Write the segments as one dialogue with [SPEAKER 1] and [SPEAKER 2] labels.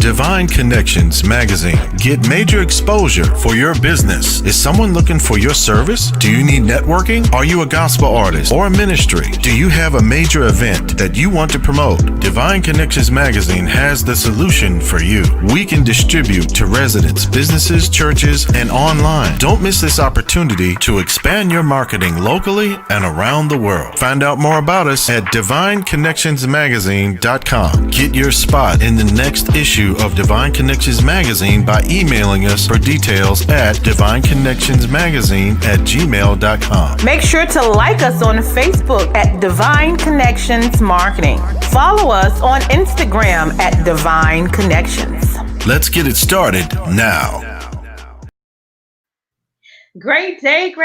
[SPEAKER 1] Divine Connections Magazine. Get major exposure for your business. Is someone looking for your service? Do you need networking? Are you a gospel artist or a ministry? Do you have a major event that you want to promote? Divine Connections Magazine has the solution for you. We can distribute to residents, businesses, churches, and online. Don't miss this opportunity to expand your marketing locally and around the world. Find out more about us at divineconnectionsmagazine.com. Get your spot in the next issue of Divine Connections Magazine by emailing us for details at divineconnectionsmagazine@gmail.com.
[SPEAKER 2] Make sure to like us on Facebook at Divine Connections Marketing. Follow us on Instagram at Divine Connections.
[SPEAKER 1] Let's get it started now.
[SPEAKER 3] Great day,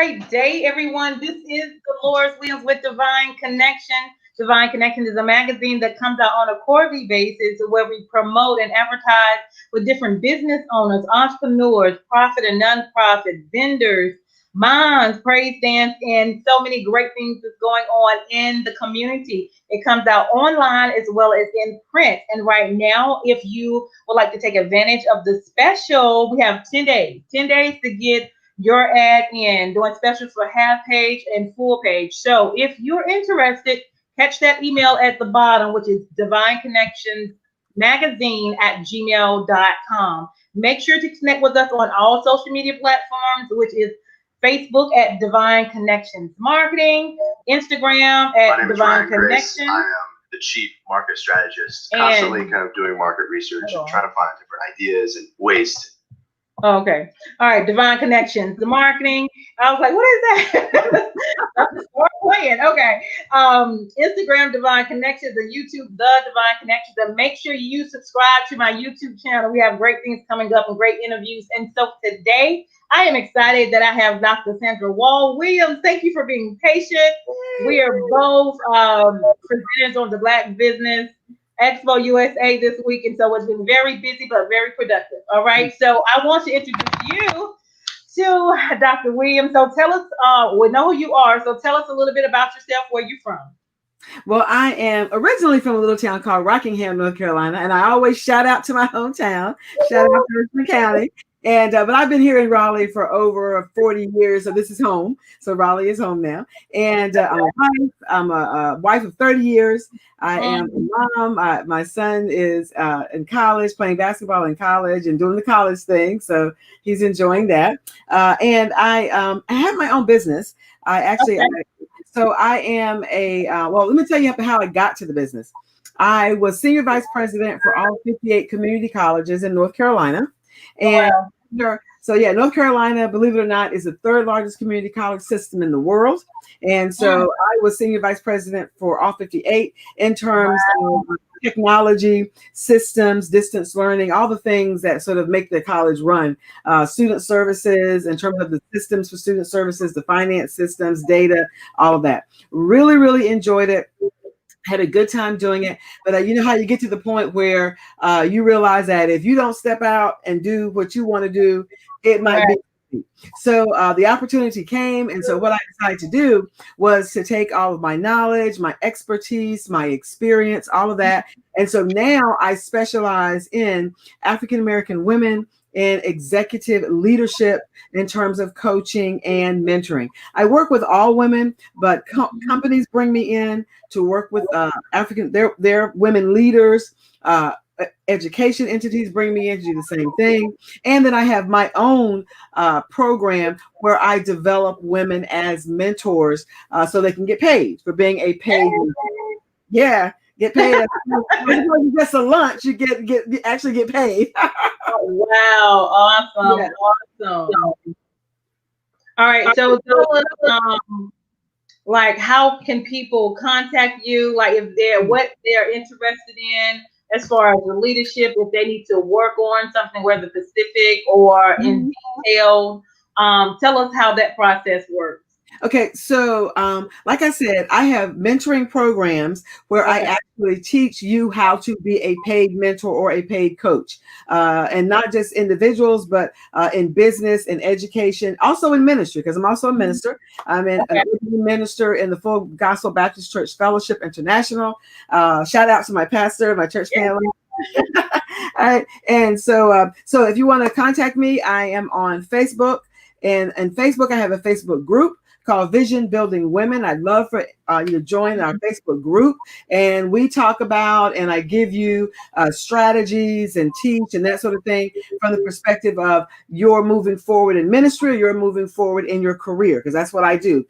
[SPEAKER 3] everyone. This is Dolores Williams with Divine Connection. Divine Connection is a magazine that comes out on a quarterly basis where we promote and advertise with different business owners, entrepreneurs, profit and nonprofit, vendors, moms, praise dance, and so many great things that's going on in the community. It comes out online as well as in print. And right now, if you would like to take advantage of the special, we have 10 days to get your ad in, doing specials for half page and full page. So if you're interested, catch that email at the bottom, which is divineconnectionsmagazine@gmail.com. Make sure to connect with us on all social media platforms, which is Facebook at Divine Connections Marketing, Instagram at Divine Connections.
[SPEAKER 4] I am the chief market strategist, constantly kind of doing market research and trying to find different ideas and ways to.
[SPEAKER 3] Okay. All right. Divine Connections, the marketing. I was like, what is that? Start playing. Okay. Instagram, Divine Connections, and YouTube, The Divine Connections. And make sure you subscribe to my YouTube channel. We have great things coming up and great interviews. And so today, I am excited that I have Dr. Saundra Williams. Thank you for being patient. We are both presenters on the Black Business Expo USA this week, and so it's been very busy but very productive. All right, so I want to introduce you to Dr. Williams. So tell us, we know who you are, so tell us a little bit about yourself, where you're from.
[SPEAKER 5] Well, I am originally from a little town called Rockingham, North Carolina, and I always shout out to my hometown, shout out to Richmond County. And but I've been here in Raleigh for over 40 years, so this is home. So Raleigh is home now. And I'm a wife of 30 years. I am a mom. My son is in college, playing basketball in college and doing the college thing. So he's enjoying that. And I have my own business. I am well, let me tell you how I got to the business. I was senior vice president for all 58 community colleges in North Carolina. And so, North Carolina, believe it or not, is the third largest community college system in the world. And so I was senior vice president for all 58 in terms of technology, systems, distance learning, all the things that sort of make the college run. Student services, in terms of the systems for student services, the finance systems, data, all of that. Really, really enjoyed it. Had a good time doing it, but you know how you get to the point where you realize that if you don't step out and do what you want to do, it might be. So the opportunity came, and so what I decided to do was to take all of my knowledge, my expertise, my experience, all of that, and so now I specialize in African American women in executive leadership in terms of coaching and mentoring. I work with all women, but companies bring me in to work with their women leaders. Education entities bring me in to do the same thing. And then I have my own program where I develop women as mentors so they can get paid for being a paid mentor. Yeah. Get paid. Just a lunch, you actually get paid.
[SPEAKER 3] Wow, awesome, awesome. All right, so like, how can people contact you? Like, if what they're interested in as far as the leadership, if they need to work on something, whether specific or in detail, tell us how that process works.
[SPEAKER 5] Okay, so like I said, I have mentoring programs where I actually teach you how to be a paid mentor or a paid coach, and not just individuals, but in business and education, also in ministry, because I'm also a minister. I'm an minister in the Full Gospel Baptist Church Fellowship International. Shout out to my pastor, my church family. right. And so if you want to contact me, I am on Facebook, and Facebook, I have a Facebook group called Vision Building Women. I'd love for you to join our Facebook group, and we talk about, and I give you strategies and teach and that sort of thing from the perspective of you're moving forward in ministry, or you're moving forward in your career, because that's what I do,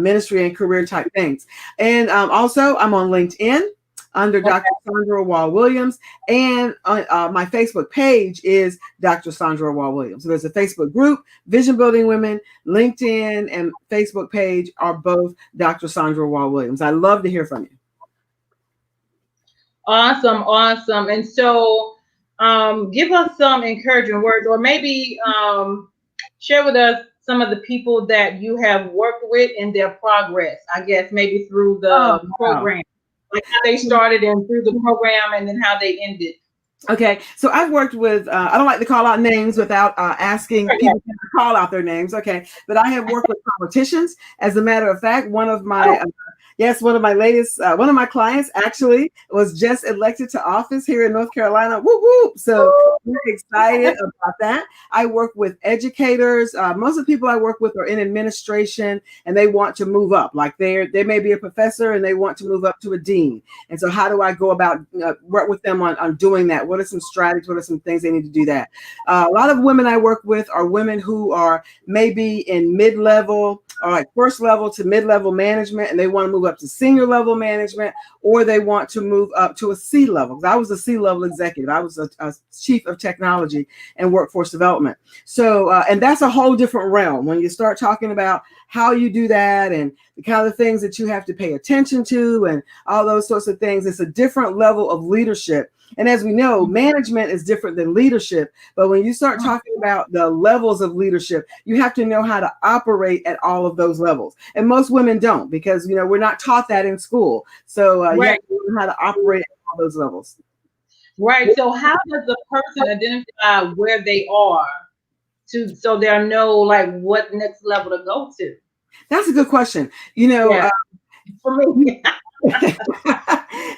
[SPEAKER 5] ministry and career type things. And also I'm on LinkedIn under Dr. Saundra Wall-Williams, and my Facebook page is Dr. Saundra Wall-Williams. So there's a Facebook group, Vision Building Women. LinkedIn and Facebook page are both Dr. Saundra Wall-Williams. I love to hear from you.
[SPEAKER 3] Awesome. And so give us some encouraging words, or maybe share with us some of the people that you have worked with in their progress, I guess, maybe through the program. Like how they started and through the program, and then how they ended.
[SPEAKER 5] Okay, so I've worked with, I don't like to call out names without asking people to call out their names, okay, but I have worked with politicians. As a matter of fact, one of my clients actually was just elected to office here in North Carolina. Whoop, whoop. So we're excited about that. I work with educators. Most of the people I work with are in administration, and they want to move up. Like they may be a professor and they want to move up to a dean. And so how do I go about work with them on doing that? What are some strategies? What are some things they need to do that? A lot of women I work with are women who are maybe in mid-level or like first level to mid-level management, and they want to move up to senior level management, or they want to move up to a C level. I was a C level executive. I was a chief of technology and workforce development. So, and that's a whole different realm when you start talking about how you do that and the kind of things that you have to pay attention to and all those sorts of things. It's a different level of leadership. And as we know, management is different than leadership. But when you start talking about the levels of leadership, you have to know how to operate at all of those levels. And most women don't, because, we're not taught that in school. So you have to learn how to operate at all those levels.
[SPEAKER 3] Right. So how does the person identify where they are so there know like what next level to go to?
[SPEAKER 5] That's a good question.
[SPEAKER 3] For me.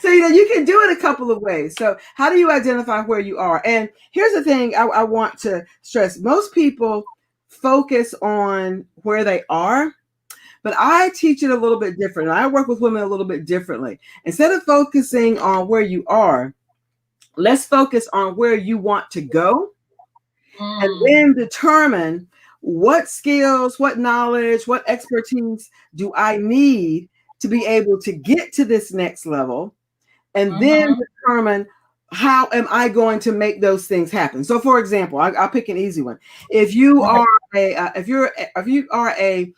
[SPEAKER 5] So, you can do it a couple of ways. So how do you identify where you are? And here's the thing I want to stress. Most people focus on where they are, but I teach it a little bit different. I work with women a little bit differently. Instead of focusing on where you are, let's focus on where you want to go, and then determine what skills, what knowledge, what expertise do I need to be able to get to this next level, and then determine how am I going to make those things happen. So, for example, I'll pick an easy one. If you are a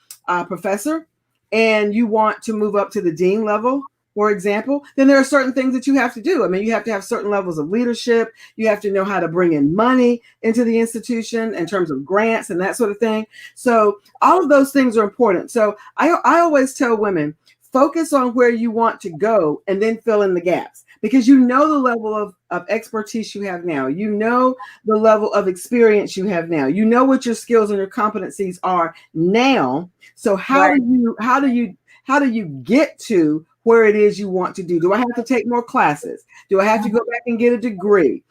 [SPEAKER 5] professor and you want to move up to the dean level, for example, then there are certain things that you have to do. I mean, you have to have certain levels of leadership. You have to know how to bring in money into the institution in terms of grants and that sort of thing. So all of those things are important. So I always tell women, focus on where you want to go and then fill in the gaps, because you know the level of expertise you have now. You know the level of experience you have now. You know what your skills and your competencies are now. So how do you get to where it is you want to do? Do I have to take more classes? Do I have to go back and get a degree?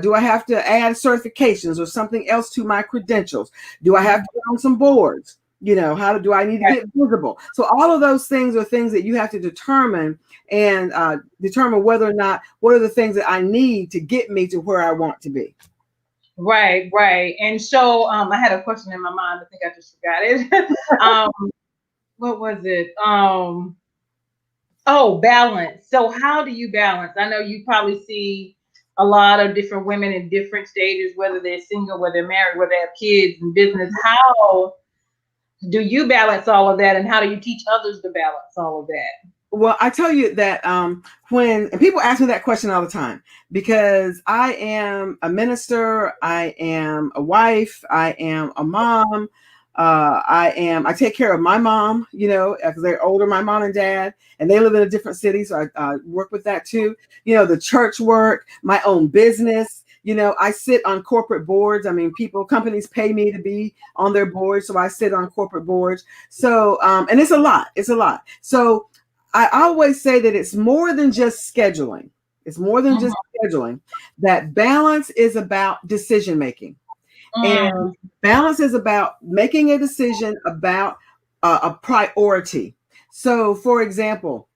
[SPEAKER 5] Do I have to add certifications or something else to my credentials? Do I have to get on some boards? How do I need to get visible? So all of those things are things that you have to determine and determine whether or not, what are the things that I need to get me to where I want to be.
[SPEAKER 3] Right. And so I had a question in my mind. I think I just forgot it. What was it? Balance. So how do you balance? I know you probably see a lot of different women in different stages, whether they're single, whether they're married, whether they have kids and business. How do you balance all of that, and how do you teach others to balance all of that?
[SPEAKER 5] Well, I tell you that when people ask me that question all the time, because I am a minister, I am a wife, I am a mom, I take care of my mom, because they're older, my mom and dad, and they live in a different city, so I work with that too. The church work, my own business. I sit on corporate boards. I mean, companies pay me to be on their boards, so I sit on corporate boards. So, and it's a lot. So I always say that it's more than just scheduling. It's more than just scheduling. That balance is about decision making. And balance is about making a decision about a priority. So, for example,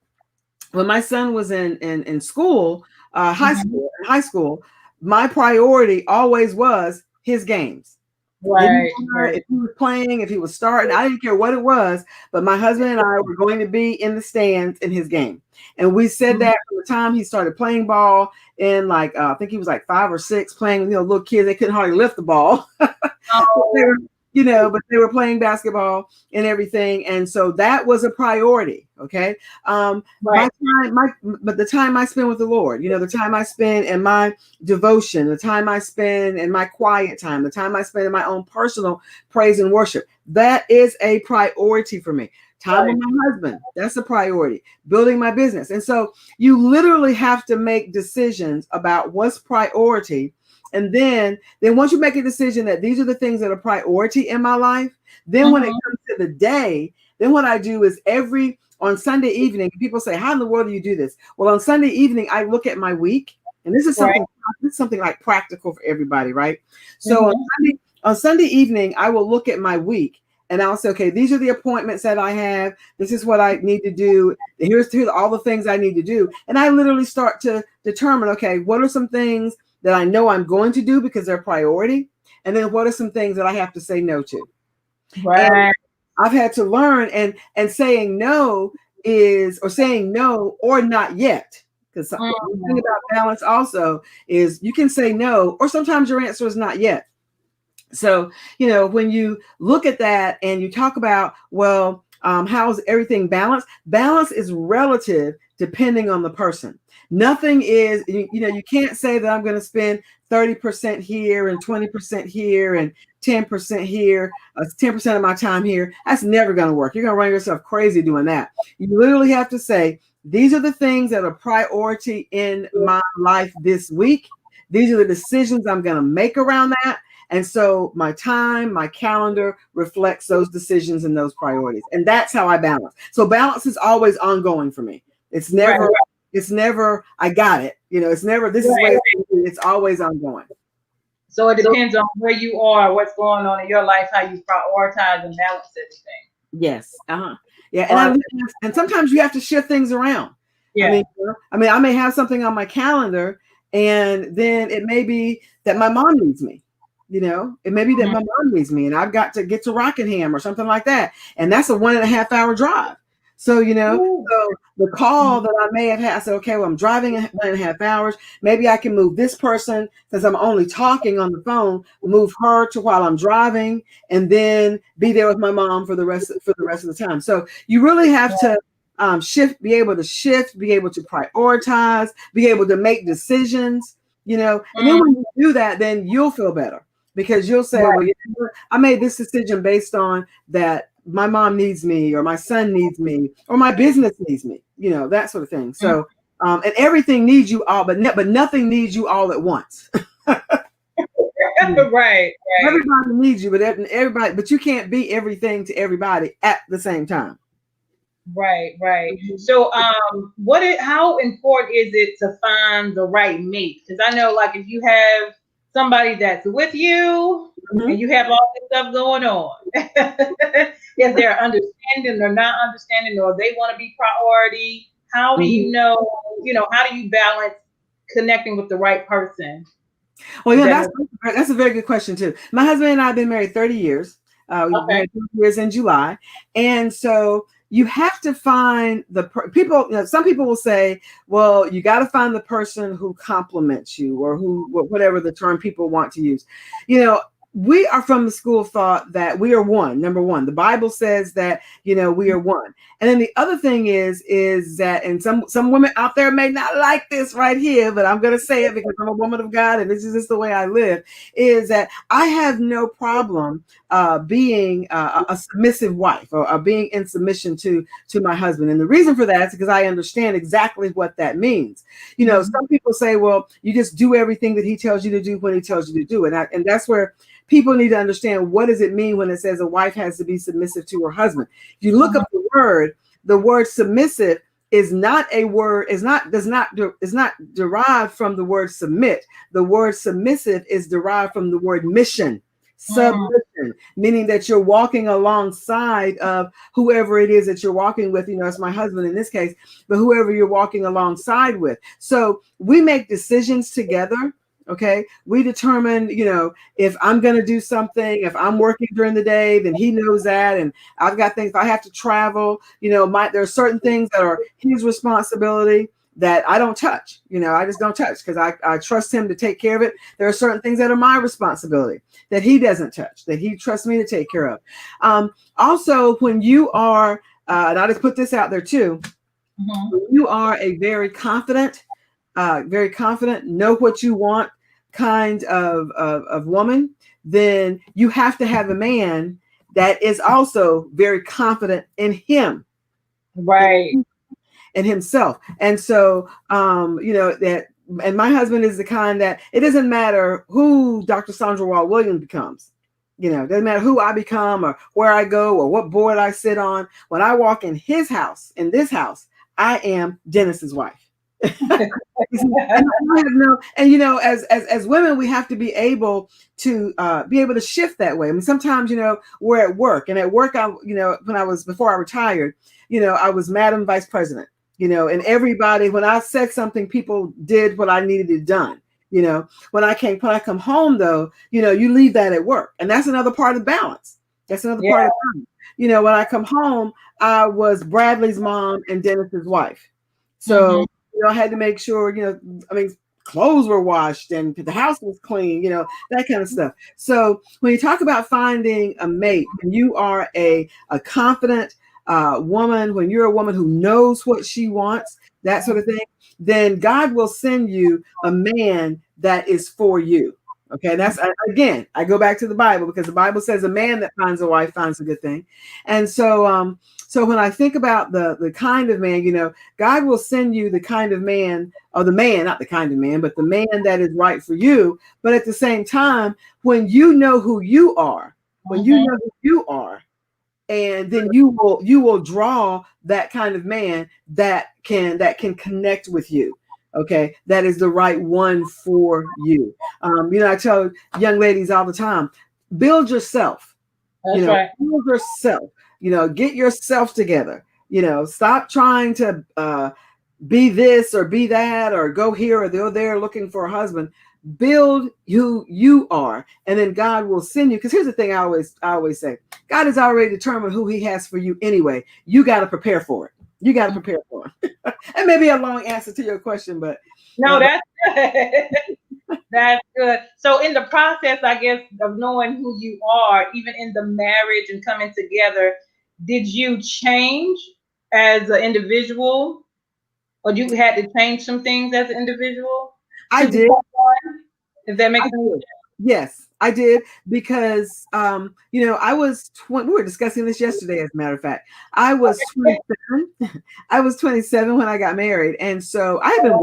[SPEAKER 5] when my son was in school, high school, my priority always was his games.
[SPEAKER 3] Right.
[SPEAKER 5] If he was playing, if he was starting, I didn't care what it was, but my husband and I were going to be in the stands in his game. And we said that from the time he started playing ball in like, I think he was like 5 or 6 playing, little kids, they couldn't hardly lift the ball. But they were playing basketball and everything. And so that was a priority. Okay. But the time I spend with the Lord, the time I spend in my devotion, the time I spend in my quiet time, the time I spend in my own personal praise and worship, that is a priority for me. Time with my husband, that's a priority. Building my business. And so you literally have to make decisions about what's priority. And then once you make a decision that these are the things that are priority in my life, then when it comes to the day, then what I do is on Sunday evening, people say, how in the world do you do this? Well, on Sunday evening, I look at my week, and this is something like practical for everybody, right? So on Sunday evening, I will look at my week, and I'll say, okay, these are the appointments that I have. This is what I need to do. Here's all the things I need to do. And I literally start to determine, okay, what are some things that I know I'm going to do because they're priority? And then what are some things that I have to say no to? Right. And I've had to learn and saying no or not yet. Because the thing about balance also is you can say no, or sometimes your answer is not yet. So, when you look at that and you talk about, well, how's everything balanced? Balance is relative depending on the person. Nothing is, you can't say that I'm going to spend 30% here and 20% here and 10% here, 10% of my time here. That's never going to work. You're going to run yourself crazy doing that. You literally have to say, these are the things that are priority in my life this week. These are the decisions I'm going to make around that. And so my time, my calendar reflects those decisions and those priorities. And that's how I balance. So balance is always ongoing for me. It's never, I got it. It's never, this is where it's always ongoing.
[SPEAKER 3] So it depends on where you are, what's going on in your life, how you prioritize and balance everything.
[SPEAKER 5] Yes. Yeah. And sometimes you have to shift things around. Yeah. I mean, I may have something on my calendar, and then it may be that my mom needs me. It may be that my mom needs me and I've got to get to Rockingham or something like that. And that's a 1.5 hour drive. So, so the call that I may have had, I said, okay, well, I'm driving 1.5 hours. Maybe I can move this person, since I'm only talking on the phone, move her to while I'm driving, and then be there with my mom for the rest of the time. So you really have to be able to prioritize, be able to make decisions, and then when you do that, then you'll feel better. Because you'll say, well, I made this decision based on that my mom needs me, or my son needs me, or my business needs me, that sort of thing. So, and everything needs you all, but nothing needs you all at once.
[SPEAKER 3] Right.
[SPEAKER 5] Everybody needs you, but you can't be everything to everybody at the same time.
[SPEAKER 3] Right. So, how important is it to find the right mate? Because I know, like, if you have somebody that's with you and you have all this stuff going on, if they're understanding or not understanding, or they want to be priority, how do you know, how do you balance connecting with the right person?
[SPEAKER 5] Well, that's a very good question too. My husband and I have been married 30 years. We've been married 30 years in July. And so you have to find people. Some people will say, well, you got to find the person who compliments you, or whatever the term people want to use. We are from the school of thought that we are one. Number one, the Bible says that, we are one. And then the other thing is that, and some women out there may not like this right here, but I'm going to say it because I'm a woman of God and this is just the way I live, is that I have no problem being a submissive wife, or being in submission to my husband. And the reason for that is because I understand exactly what that means. Some people say, well, you just do everything that he tells you to do when he tells you to do it. And that's where people need to understand, what does it mean when it says a wife has to be submissive to her husband? If you look up the word submissive is not a word, is not derived from the word submit. The word submissive is derived from the word mission. Submission, meaning that you're walking alongside of whoever it is that you're walking with. It's my husband in this case, but whoever you're walking alongside with. So we make decisions together. Okay. We determine, if I'm going to do something, if I'm working during the day, then he knows that. And I've got things, if I have to travel, there are certain things that are his responsibility that I don't touch. I just don't touch because I trust him to take care of it. There are certain things that are my responsibility that he doesn't touch, that he trusts me to take care of. Also, when you are, and I just put this out there too, when you are a very confident, know what you want kind of woman, then you have to have a man that is also very confident in him.
[SPEAKER 3] Right.
[SPEAKER 5] And himself. And so, and my husband is the kind that it doesn't matter who Dr. Saundra Williams becomes. It doesn't matter who I become or where I go or what board I sit on. When I walk in his house, in this house, I am Dennis's wife. And as women, we have to be able to shift that way. I mean, sometimes, we're at work, and at work, before I retired, I was Madam Vice President, and everybody, when I said something, people did what I needed it done. When I come home though, you leave that at work, and that's another part of balance. That's another part of balance. When I come home, I was Bradley's mom and Dennis's wife. So, I had to make sure, clothes were washed and the house was clean, that kind of stuff. So when you talk about finding a mate, when you are a confident woman, when you're a woman who knows what she wants, that sort of thing, then God will send you a man that is for you. Okay, that's again, I go back to the Bible because the Bible says a man that finds a wife finds a good thing. And so so when I think about the kind of man, God will send you the kind of man, or the man, not the kind of man, but the man that is right for you. But at the same time, when you know who you are, and then you will draw that kind of man that can connect with you. Okay, that is the right one for you. I tell young ladies all the time, build yourself.
[SPEAKER 3] That's right.
[SPEAKER 5] Build yourself. Get yourself together. Stop trying to be this or be that or go here or go there looking for a husband. Build who you are, and then God will send you. Because here's the thing I always say: God has already determined who He has for you anyway. You got to prepare for it. You got to prepare for it. And maybe a long answer to your question, but
[SPEAKER 3] no, that's good. That's good. So in the process, I guess, of knowing who you are, even in the marriage and coming together, did you change as an individual, or you had to change some things as an individual?
[SPEAKER 5] I did.
[SPEAKER 3] If that makes sense.
[SPEAKER 5] Yes, I did, because I was 20. We were discussing this yesterday, as a matter of fact. I was 27. I was 27 when I got married, and so I have been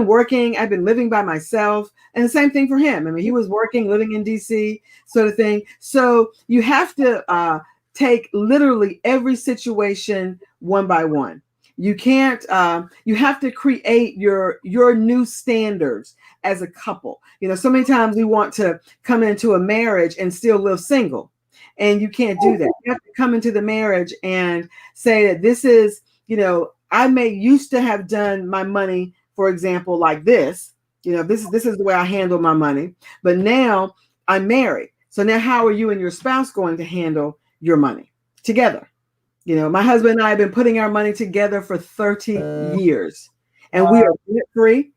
[SPEAKER 5] working. I've been living by myself, and the same thing for him. I mean, he was working, living in DC, sort of thing. So you have to take literally every situation one by one. You can't, you have to create your new standards as a couple. So many times we want to come into a marriage and still live single, and you can't do that. You have to come into the marriage and say that this is, I may used to have done my money, for example, like this, this is the way I handle my money, but now I'm married. So now how are you and your spouse going to handle your money together? My husband and I have been putting our money together for 30 years, and we are debt free.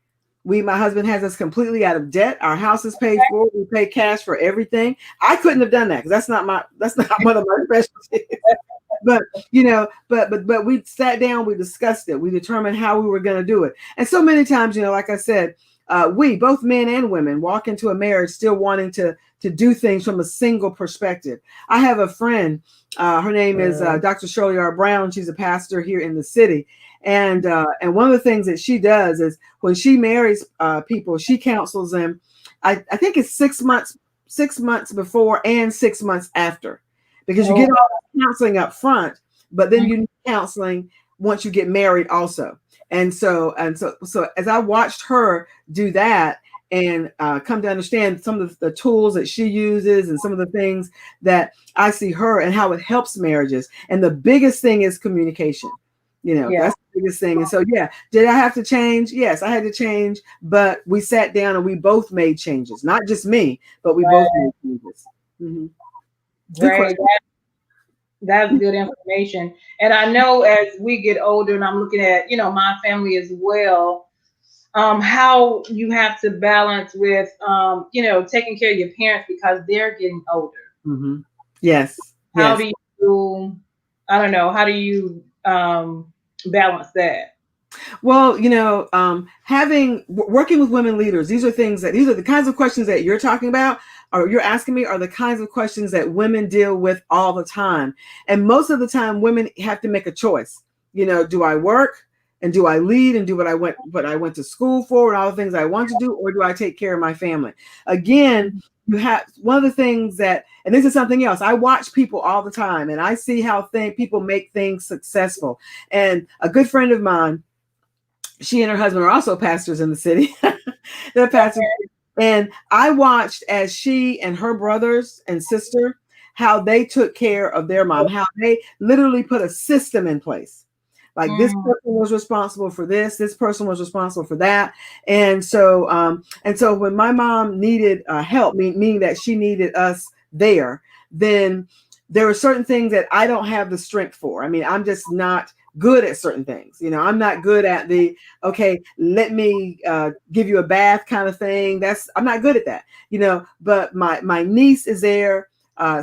[SPEAKER 5] My husband has us completely out of debt. Our house is paid for. We pay cash for everything. I couldn't have done that because that's not one of my specialties. But but we sat down, we discussed it, we determined how we were going to do it. And so many times, like I said, we, both men and women, walk into a marriage still wanting to do things from a single perspective. I have a friend, her name is Dr. Shirley R. Brown. She's a pastor here in the city. And one of the things that she does is when she marries people, she counsels them. I think it's 6 months before and 6 months after, because you get all the counseling up front, but then you need counseling once you get married also. So as I watched her do that and come to understand some of the tools that she uses and some of the things that I see her and how it helps marriages. And the biggest thing is communication. That's the biggest thing. And so, yeah, did I have to change? Yes, I had to change, but we sat down and we both made changes, not just me, but we both made changes. Mm-hmm.
[SPEAKER 3] Right. That's good information. And I know as we get older, and I'm looking at, my family as well, how you have to balance with, taking care of your parents because they're getting older.
[SPEAKER 5] Mm-hmm. Yes.
[SPEAKER 3] How do you, I don't know, how do you balance that?
[SPEAKER 5] Well, working with women leaders, these are the kinds of questions that you're talking about, or you're asking me, are the kinds of questions that women deal with all the time. And most of the time, women have to make a choice. Do I work and do I lead and do what I went to school for and all the things I want to do, or do I take care of my family? Again, you have one of the things that, and this is something else, I watch people all the time and I see how people make things successful. And a good friend of mine, she and her husband are also pastors in the city. They're pastors. And I watched as she and her brothers and sister, how they took care of their mom, how they literally put a system in place. Like this person was responsible for this person was responsible for that. And so when my mom needed help, meaning that she needed us there, then there were certain things that I don't have the strength for. I mean, I'm just not good at certain things. I'm not good at okay, let me give you a bath kind of thing. I'm not good at that, but my niece is there.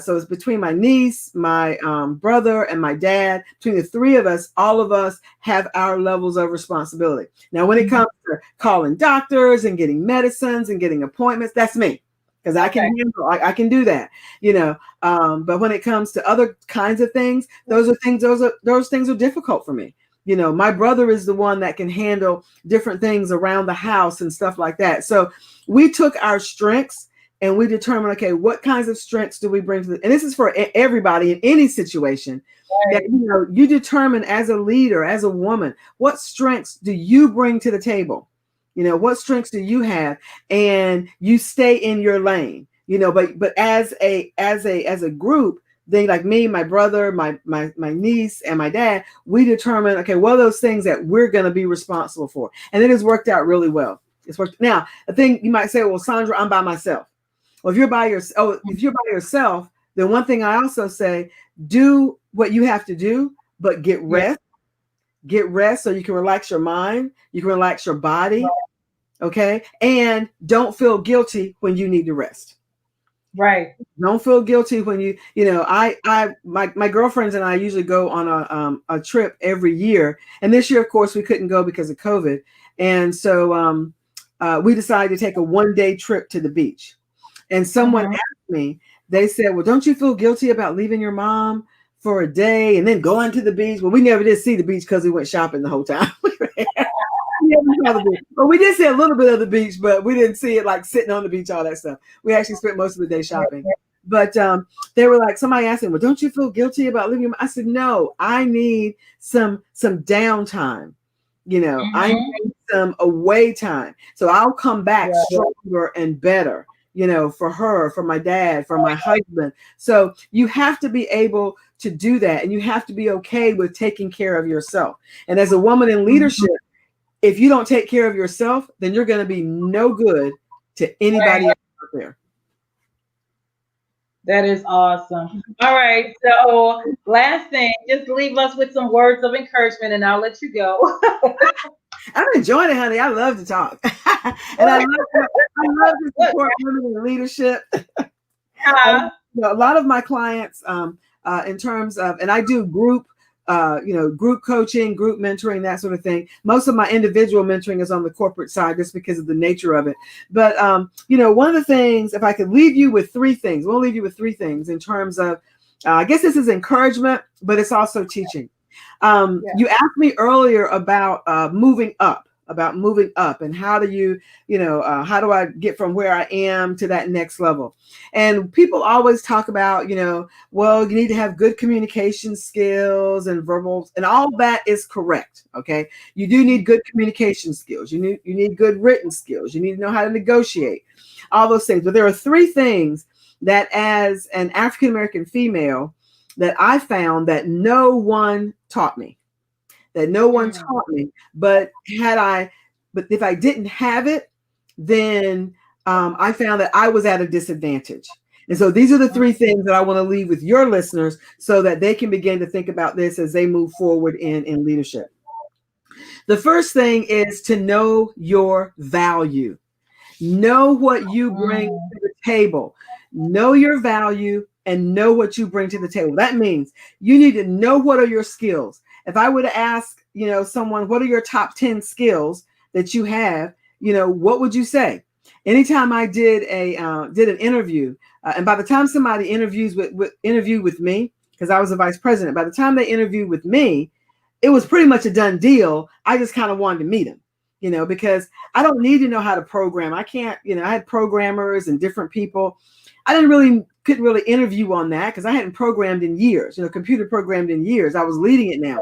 [SPEAKER 5] So it's between my niece, my brother, and my dad. Between the three of us, all of us have our levels of responsibility. Now, when it comes to calling doctors and getting medicines and getting appointments, that's me. Because I can handle, I can do that, but when it comes to other kinds of things, those things are difficult for me. My brother is the one that can handle different things around the house and stuff like that. So we took our strengths and we determined, okay, what kinds of strengths do we bring to and this is for everybody in any situation, that you determine as a leader, as a woman, what strengths do you bring to the table? What strengths do you have? And you stay in your lane, but as a group, they, like me, my brother, my niece, and my dad, we determine, okay, what are those things that we're going to be responsible for? And it has worked out really well. It's worked. Now, the thing you might say, well, Saundra, I'm by myself. Well, if you're by yourself, then one thing I also say, do what you have to do, but get rest. Get rest so you can relax your mind, you can relax your body, okay? And don't feel guilty when you need to rest.
[SPEAKER 3] Right.
[SPEAKER 5] Don't feel guilty when my girlfriends and I usually go on a trip every year. And this year, of course, we couldn't go because of COVID. And so we decided to take a one-day trip to the beach. And someone asked me, they said, well, don't you feel guilty about leaving your mom for a day and then going to the beach? Well, we never did see the beach because we went shopping the whole time. But we did see a little bit of the beach, but we didn't see it like sitting on the beach, all that stuff. We actually spent most of the day shopping. But they were like, somebody asked me, well, don't you feel guilty about leaving? I said, no, I need some downtime. I need some away time. So I'll come back stronger and better, for her, for my dad, for my husband. So you have to be able to do that. And you have to be okay with taking care of yourself. And as a woman in leadership, if you don't take care of yourself, then you're going to be no good to anybody else out there.
[SPEAKER 3] That is awesome. All right. So last thing, just leave us with some words of encouragement and I'll let you go.
[SPEAKER 5] I'm enjoying it, honey. I love to talk. And I love to support women in leadership. A lot of my clients, in terms of, and I do group coaching, group mentoring, that sort of thing. Most of my individual mentoring is on the corporate side just because of the nature of it. But, one of the things, if I could leave you with three things, we'll leave you with three things in terms of, I guess this is encouragement, but it's also teaching. You asked me earlier about moving up. about moving up, and how do you, how do I get from where I am to that next level? And people always talk about, well, you need to have good communication skills and verbal, and all that is correct. Okay. You do need good communication skills. You need good written skills. You need to know how to negotiate, all those things. But there are three things that, as an African-American female, that I found that no one taught me, but if I didn't have it, then I found that I was at a disadvantage. And so these are the three things that I want to leave with your listeners so that they can begin to think about this as they move forward in leadership. The first thing is to know your value. Know what you bring to the table. Know your value and know what you bring to the table. That means you need to know what are your skills. If I were to ask, someone, what are your top 10 skills that you have, what would you say? Anytime I did an interview, and by the time somebody interviewed with me, because I was a vice president, by the time they interviewed with me, it was pretty much a done deal. I just kind of wanted to meet them, because I don't need to know how to program. I can't, I had programmers and different people. I couldn't really interview on that because I hadn't programmed in years, computer programmed in years. I was leading it now.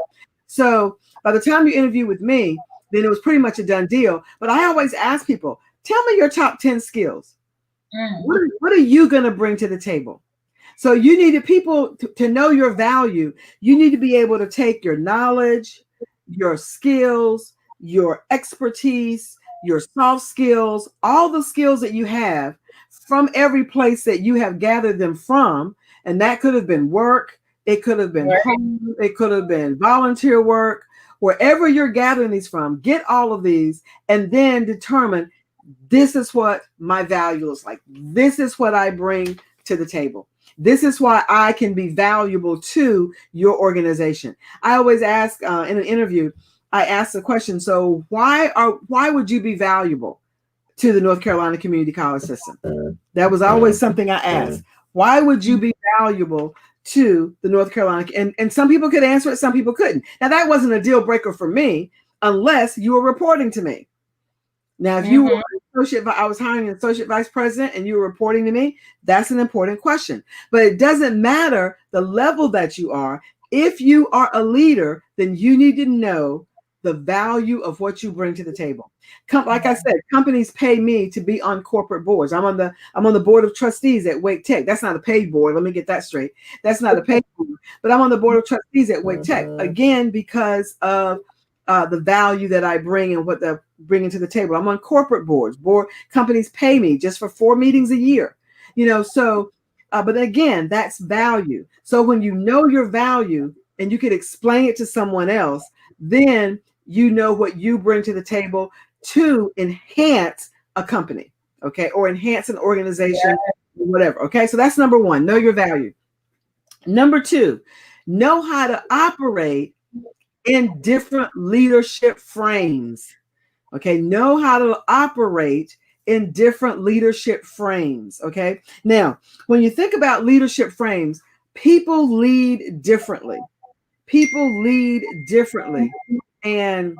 [SPEAKER 5] So by the time you interview with me, then it was pretty much a done deal. But I always ask people, tell me your top 10 skills. What are you going to bring to the table? So you need people to know your value. You need to be able to take your knowledge, your skills, your expertise, your soft skills, all the skills that you have from every place that you have gathered them from. And that could have been work. It could have been home. It could have been volunteer work. Wherever you're gathering these from, get all of these and then determine, this is what my value is like. This is what I bring to the table. This is why I can be valuable to your organization. I always ask in an interview, I ask the question, so why would you be valuable to the North Carolina Community College system? That was always something I asked. Why would you be valuable to the North Carolina? And some people could answer it, some people couldn't. Now, that wasn't a deal breaker for me unless you were reporting to me. Now, if you were I was hiring an associate vice president and you were reporting to me, that's an important question. But it doesn't matter the level that you are. If you are a leader, then you need to know the value of what you bring to the table. Like I said, companies pay me to be on corporate boards. I'm on the board of trustees at Wake Tech. That's not a paid board. Let me get that straight. That's not a paid board, but I'm on the board of trustees at Wake Tech, again, because of the value that I bring and what they're bringing to the table. I'm on corporate boards. Companies pay me just for 4 meetings a year, but again, that's value. So when you know your value and you can explain it to someone else, then you know what you bring to the table to enhance a company, okay, or enhance an organization, whatever, okay? So that's number one, know your value. Number two, know how to operate in different leadership frames. Okay, know how to operate in different leadership frames. Okay, now when you think about leadership frames, people lead differently. And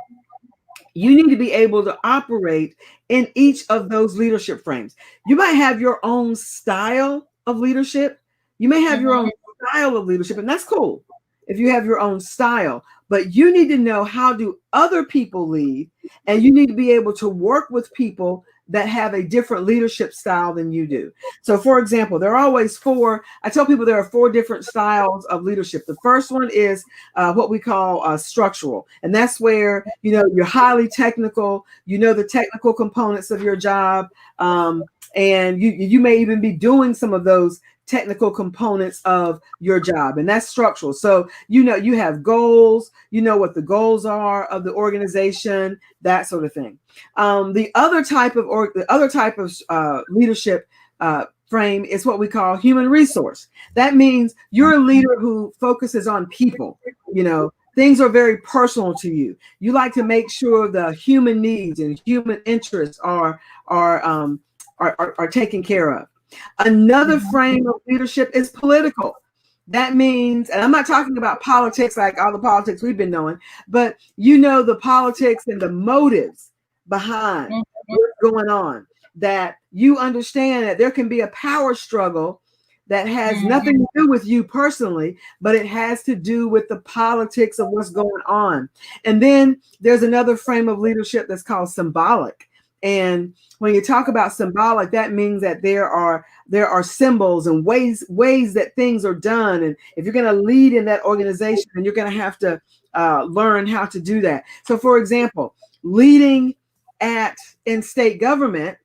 [SPEAKER 5] you need to be able to operate in each of those leadership frames. You might have your own style of leadership. You may have your own style of leadership, and that's cool if you have your own style. But you need to know, how do other people lead? And you need to be able to work with people that have a different leadership style than you do. So for example, there are always I tell people there are 4 different styles of leadership. The first one is what we call structural. And that's where, you're highly technical, the technical components of your job. And you may even be doing some of those technical components of your job, and that's structural. So you have goals, what the goals are of the organization, that sort of thing. The other type of leadership frame is what we call human resource. That means you're a leader who focuses on people. Things are very personal to you. You like to make sure the human needs and human interests are taken care of. Another frame of leadership is political. That means, and I'm not talking about politics like all the politics we've been knowing, but the politics and the motives behind what's going on, that you understand that there can be a power struggle that has nothing to do with you personally, but it has to do with the politics of what's going on. And then there's another frame of leadership that's called symbolic. And when you talk about symbolic, that means that there are symbols and ways that things are done. And if you're going to lead in that organization, then you're going to have to learn how to do that. So, for example, leading in state government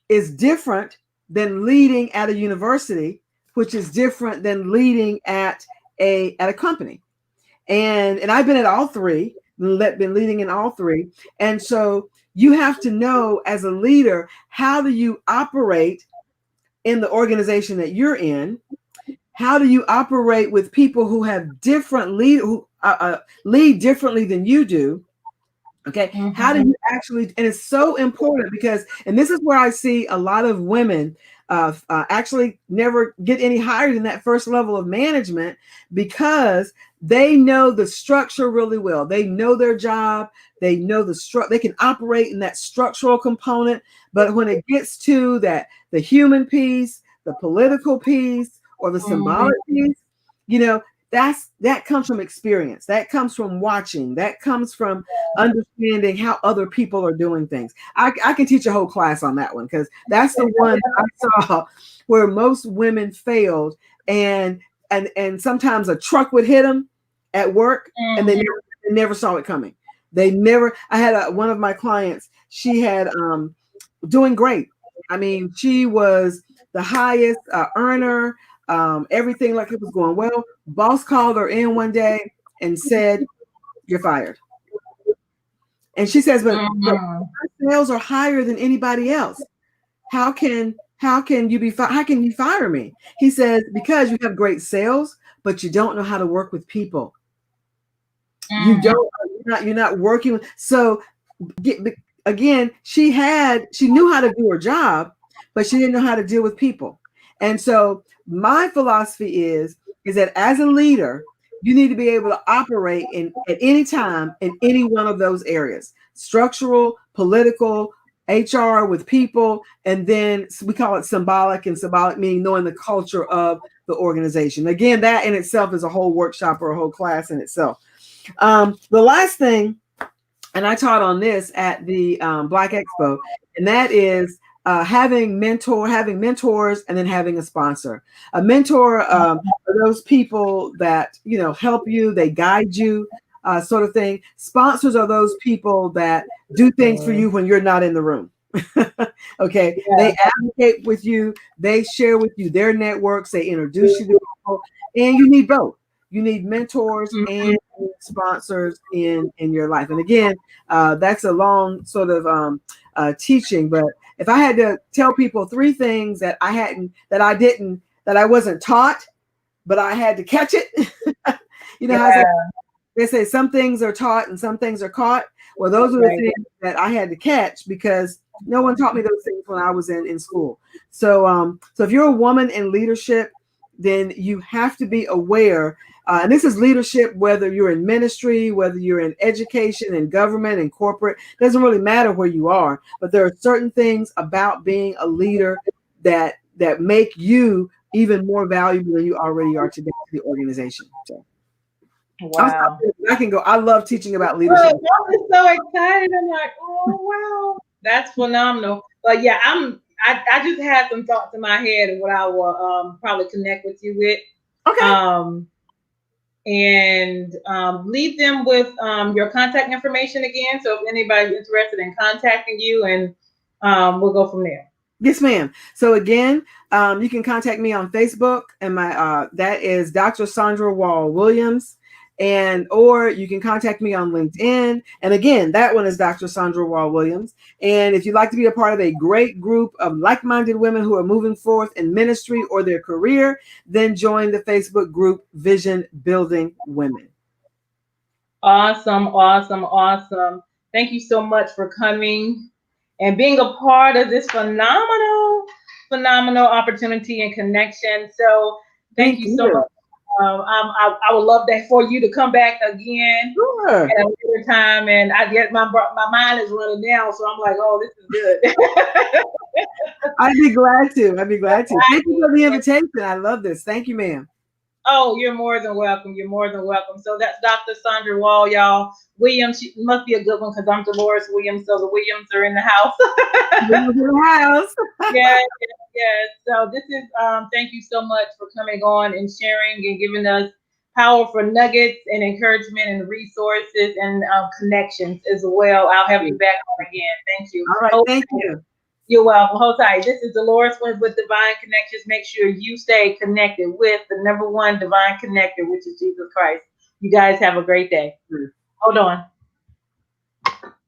[SPEAKER 5] is different than leading at a university, which is different than leading at a company. And I've been at all three, been leading in all three. And so you have to know as a leader, how do you operate in the organization that you're in? How do you operate with people who have different lead differently than you do? Okay. How do you actually, and it's so important because, and this is where I see a lot of women actually never get any higher than that first level of management, because they know the structure really well. They know their job. They know they can operate in that structural component. But when it gets to the human piece, the political piece, or the symbolic piece, that comes from experience. That comes from watching. That comes from understanding how other people are doing things. I can teach a whole class on that one, because that's the one I saw where most women failed, and sometimes a truck would hit them at work, and they never saw it coming. I had one of my clients. She had doing great. I mean, she was the highest earner. Everything like it was going well. Boss called her in one day and said, "You're fired." And she says, but my sales are higher than anybody else. How can you fire me? He says, because you have great sales, but you don't know how to work with people. You're not working with, so again, she knew how to do her job, but she didn't know how to deal with people. And so my philosophy is that as a leader, you need to be able to operate at any time in any one of those areas: structural, political, HR with people, and then we call it symbolic, and symbolic meaning knowing the culture of the organization. Again, that in itself is a whole workshop or a whole class in itself. The last thing, and I taught on this at the Black Expo, and that is having mentors, and then having a sponsor. A mentor are those people that help you, they guide you, sort of thing. Sponsors are those people that do things for you when you're not in the room. Okay, yeah. They advocate with you, they share with you their networks, they introduce you to people, and you need both. You need mentors and sponsors in your life. And again, that's a long sort of teaching, but if I had to tell people three things that I wasn't taught, but I had to catch it, how they say some things are taught and some things are caught. Well, those are the things that I had to catch, because no one taught me those things when I was in school. So if you're a woman in leadership, then you have to be aware. And this is leadership, whether you're in ministry, whether you're in education and government and corporate, doesn't really matter where you are. But there are certain things about being a leader that make you even more valuable than you already are today to the organization. So, wow. I can go. I love teaching about leadership.
[SPEAKER 3] I'm so excited. I'm like, oh, wow. That's phenomenal. But yeah, I just had some thoughts in my head of what I will probably connect with you with. Okay. And leave them with your contact information again. So if anybody's interested in contacting you, and we'll go from there.
[SPEAKER 5] Yes, ma'am. So again, you can contact me on Facebook, and my that is Dr. Saundra Wall Williams. Or you can contact me on LinkedIn. And again, that one is Dr. Saundra Wall Williams. And if you'd like to be a part of a great group of like-minded women who are moving forth in ministry or their career, then join the Facebook group Vision Building Women.
[SPEAKER 3] Awesome, awesome, awesome. Thank you so much for coming and being a part of this phenomenal opportunity and connection. So thank you so much. I would love that for you to come back again
[SPEAKER 5] Sure.
[SPEAKER 3] at a later time. And I get my mind is running now, so I'm like, oh, this is good.
[SPEAKER 5] I'd be glad to. I'd be glad to. Thank you for the invitation. I love this. Thank you, ma'am.
[SPEAKER 3] Oh, you're more than welcome. You're more than welcome. So that's Dr. Saundra Wall, y'all. Williams, she must be a good one because I'm Dolores Williams, so the Williams are in the house.
[SPEAKER 5] In the house.
[SPEAKER 3] Yes. So this is thank you so much for coming on and sharing and giving us powerful nuggets and encouragement and resources and connections as well. I'll have you back on again. Thank you.
[SPEAKER 5] All right. Thank you.
[SPEAKER 3] You're welcome. Hold tight. This is Dolores Wins with Divine Connections. Make sure you stay connected with the number one divine connector, which is Jesus Christ. You guys have a great day. Hold on.